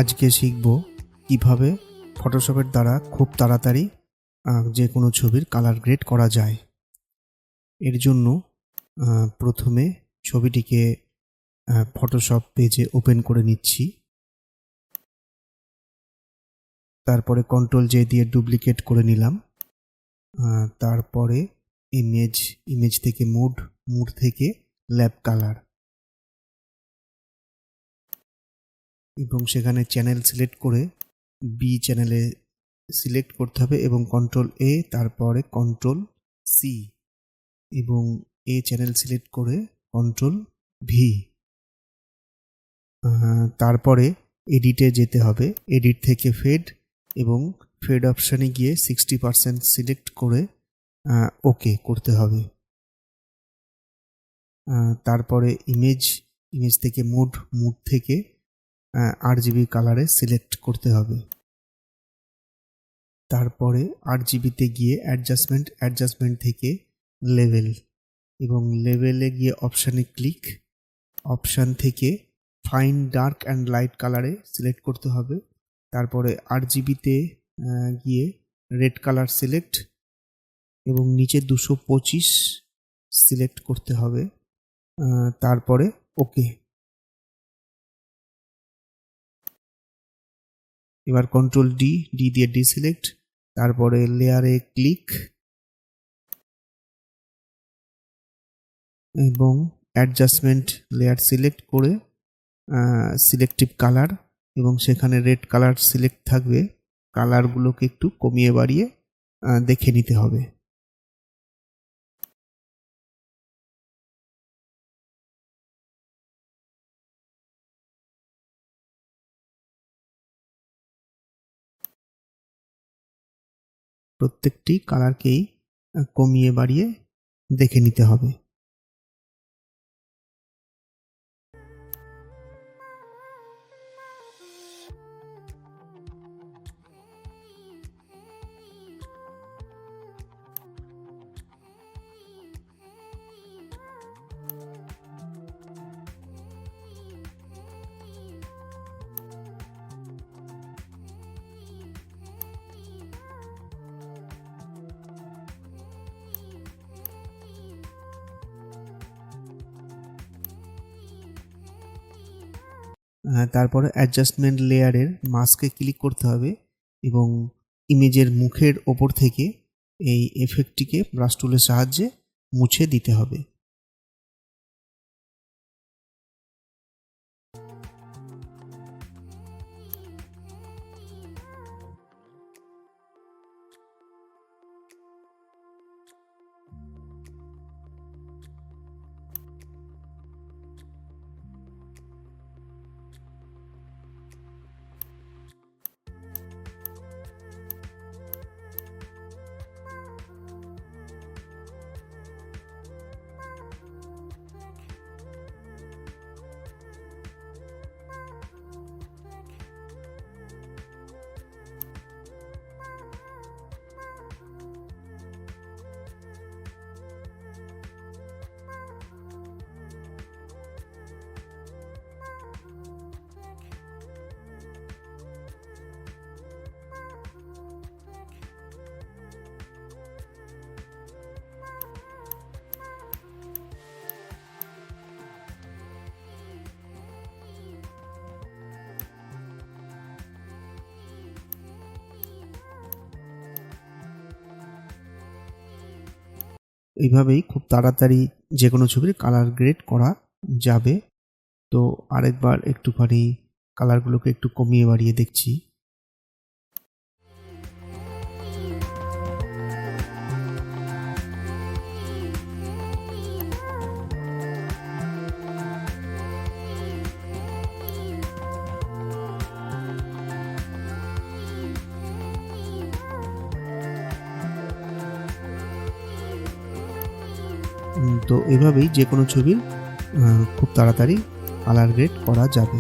আজকে শিখব কিভাবে ফটোশপের দ্বারা খুব তাড়াতাড়ি যে কোনো ছবির কালার গ্রেড করা যায়। এর জন্য প্রথমে ছবিটিকে ফটোশপ পেজে ওপেন করে নিচ্ছি। তারপরে কন্ট্রোল জে দিয়ে ডুপ্লিকেট করে নিলাম। তারপরে ইমেজ থেকে মুড থেকে ল্যাব কালার, এবং সেখানে চ্যানেল সিলেক্ট করে বি চ্যানেলে সিলেক্ট করতে হবে এবং কন্ট্রোল এ, তারপরে কন্ট্রোল সি, এবং এ চ্যানেল সিলেক্ট করে কন্ট্রোল ভি। তারপরে এডিটে যেতে হবে, এডিট থেকে ফেড, এবং ফেড অপশানে গিয়ে 60% সিলেক্ট করে ওকে করতে হবে। তারপরে ইমেজ থেকে মুড থেকে RGB কালারে সিলেক্ট করতে হবে। তারপরে RGBতে গিয়ে অ্যাডজাস্টমেন্ট থেকে লেভেল, এবং লেভেলে গিয়ে অপশানে ক্লিক, অপশান থেকে ফাইন ডার্ক অ্যান্ড লাইট কালারে সিলেক্ট করতে হবে। তারপরে RGBতে গিয়ে রেড কালার সিলেক্ট, এবং নিচে 225 সিলেক্ট করতে হবে। তারপরে ওকে। এবার কন্ট্রোল ডি দিয়ে ডিসিলেক্ট, তারপরে লেয়ারে ক্লিক এবং অ্যাডজাস্টমেন্ট লেয়ার সিলেক্ট করে সিলেক্টিভ কালার, এবং সেখানে রেড কালার সিলেক্ট থাকবে। কালারগুলোকে একটু কমিয়ে বাড়িয়ে দেখে নিতে হবে। প্রত্যেকটি কালারকেই কমিয়ে বাড়িয়ে দেখে নিতে হবে। তারপরে অ্যাডজাস্টমেন্ট লেয়ারের মাস্কে ক্লিক করতে হবে এবং ইমেজের মুখের ওপর থেকে এই এফেক্টটিকে ব্রাশ টুলের সাহায্যে মুছে দিতে হবে। এইভাবেই খুব তাড়াতাড়ি যে কোনো ছবির কালার গ্রেড করা যাবে। তো আরেকবার একটুখানি কালারগুলোকে একটু কমিয়ে বাড়িয়ে দেখছি। তো এভাবেই যে কোনো ছবির খুব তাড়াতাড়ি কালার গ্রেড করা যাবে।